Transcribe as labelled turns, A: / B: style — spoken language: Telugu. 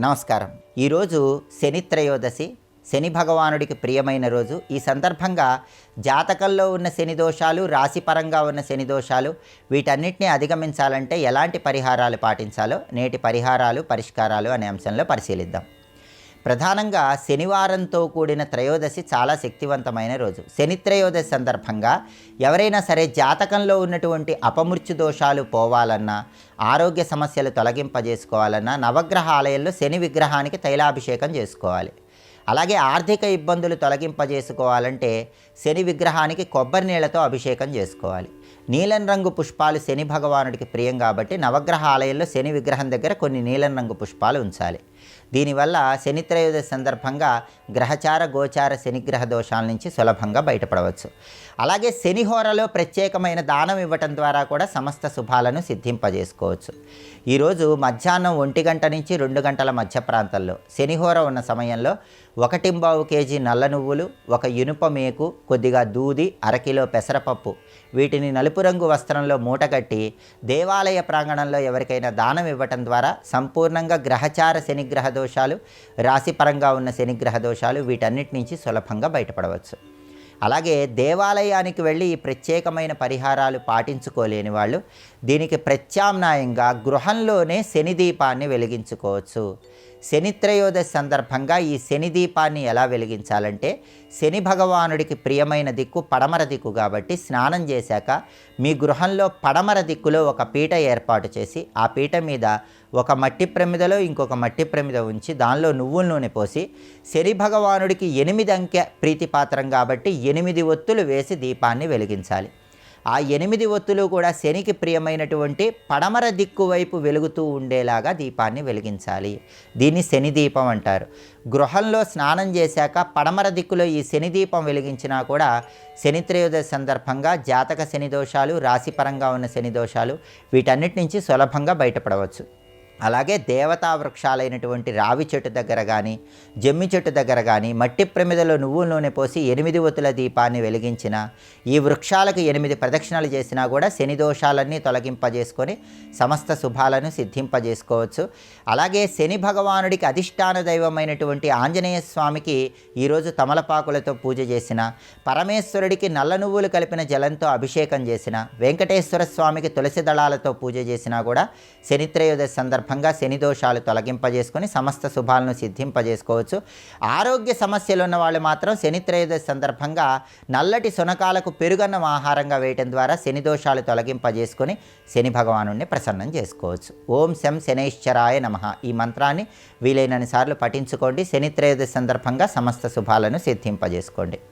A: నమస్కారం. ఈరోజు శని త్రయోదశి, శని భగవానుడికి ప్రియమైన రోజు. ఈ సందర్భంగా జాతకంలో ఉన్న శని దోషాలు, రాశిపరంగా ఉన్న శని దోషాలు, వీటన్నిటిని అధిగమించాలంటే ఎలాంటి పరిహారాలు పాటించాలో నేటి పరిహారాలు, పరిష్కారాలు అనే అంశంలో పరిశీలిద్దాం. ప్రధానంగా శనివారంతో కూడిన త్రయోదశి చాలా శక్తివంతమైన రోజు. శని త్రయోదశి సందర్భంగా ఎవరైనా సరే జాతకంలో ఉన్నటువంటి అపమృత్యు దోషాలు పోవాలన్నా, ఆరోగ్య సమస్యలు తొలగింపజేసుకోవాలన్నా నవగ్రహ ఆలయంలో శని విగ్రహానికి తైలాభిషేకం చేసుకోవాలి. అలాగే ఆర్థిక ఇబ్బందులు తొలగింపజేసుకోవాలంటే శని విగ్రహానికి కొబ్బరి నీళ్లతో అభిషేకం చేసుకోవాలి. నీలం రంగు పుష్పాలు శని భగవానుడికి ప్రియం కాబట్టి నవగ్రహ ఆలయంలో శని విగ్రహం దగ్గర కొన్ని నీలం రంగు పుష్పాలు ఉంచాలి. దీనివల్ల శని త్రయోదశి సందర్భంగా గ్రహచార గోచార శనిగ్రహ దోషాల నుంచి సులభంగా బయటపడవచ్చు. అలాగే శనిహోరలో ప్రత్యేకమైన దానం ఇవ్వటం ద్వారా కూడా సమస్త శుభాలను సిద్ధింపజేసుకోవచ్చు. ఈరోజు మధ్యాహ్నం 1 గంట నుంచి 2 గంటల మధ్య ప్రాంతంలో శనిహోర ఉన్న సమయంలో 1.25 కేజీ నల్ల నువ్వులు, 1 ఇనుప మేకు, కొద్దిగా దూది, అరకిలో పెసరపప్పు, వీటిని నలుపు రంగు వస్త్రంలో మూటగట్టి దేవాలయ ప్రాంగణంలో ఎవరికైనా దానం ఇవ్వటం ద్వారా సంపూర్ణంగా గ్రహచార శనిగ్రహ దోషాలు, రాశిపరంగా ఉన్న శనిగ్రహ దోషాలు వీటన్నిటి నుంచి సులభంగా బయటపడవచ్చు. అలాగే దేవాలయానికి వెళ్ళి ఈ ప్రత్యేకమైన పరిహారాలు పాటించుకోలేని వాళ్ళు దీనికి ప్రత్యామ్నాయంగా గృహంలోనే శని దీపాన్ని వెలిగించుకోవచ్చు. శని త్రయోదశి సందర్భంగా ఈ శని దీపాన్ని ఎలా వెలిగించాలంటే, శని భగవానుడికి ప్రియమైన దిక్కు పడమర దిక్కు కాబట్టి స్నానం చేశాక మీ గృహంలో పడమర దిక్కులో ఒక పీట ఏర్పాటు చేసి ఆ పీట మీద ఒక మట్టి ప్రమిదలో ఇంకొక మట్టి ప్రమిద ఉంచి దానిలో నువ్వుల నూనె పోసి శని భగవానుడికి 8 అంకె ప్రీతిపాత్రం కాబట్టి 8 ఒత్తులు వేసి దీపాన్ని వెలిగించాలి. ఆ 8 ఒత్తులు కూడా శనికి ప్రియమైనటువంటి పడమర దిక్కు వైపు వెలుగుతూ ఉండేలాగా దీపాన్ని వెలిగించాలి. దీన్ని శని దీపం అంటారు. గృహంలో స్నానం చేశాక పడమర దిక్కులో ఈ శని దీపం వెలిగించినా కూడా శని త్రయోదశి సందర్భంగా జాతక శని దోషాలు, రాశిపరంగా ఉన్న శని దోషాలు వీటన్నిటి నుంచి సులభంగా బయటపడవచ్చు. అలాగే దేవతా వృక్షాలైనటువంటి రావి చెట్టు దగ్గర కానీ, జమ్మి చెట్టు దగ్గర కానీ మట్టి ప్రమిదలో నువ్వుల నూనె పోసి 8 ఒత్తుల దీపాన్ని వెలిగించిన, ఈ వృక్షాలకు 8 ప్రదక్షిణలు చేసినా కూడా శని దోషాలన్నీ తొలగింపజేసుకొని సమస్త శుభాలను సిద్ధింపజేసుకోవచ్చు. అలాగే శని భగవానుడికి అధిష్టాన దైవమైనటువంటి ఆంజనేయ స్వామికి ఈరోజు తమలపాకులతో పూజ చేసిన, పరమేశ్వరుడికి నల్ల నువ్వులు కలిపిన జలంతో అభిషేకం చేసిన, వెంకటేశ్వర స్వామికి తులసి దళాలతో పూజ చేసినా కూడా శని త్రయోదశి సందర్భంగా శని దోషాలు తొలగింపజేసుకొని సమస్త శుభాలను సిద్ధింపజేసుకోవచ్చు. ఆరోగ్య సమస్యలు ఉన్న వాళ్ళు మాత్రం శని త్రయోదశి సందర్భంగా నల్లటి శునకాలకు పెరుగన్నం ఆహారంగా వేయటం ద్వారా శని దోషాలు తొలగింపజేసుకొని శని భగవానుడిని ప్రసన్నం చేసుకోవచ్చు. ఓం శం శనైశ్చరాయ నమః ఈ మంత్రాన్ని వీలైనన్ని సార్లు పఠించుకోండి. శని త్రయోదశి సందర్భంగా సమస్త శుభాలను సిద్ధింపజేసుకోండి.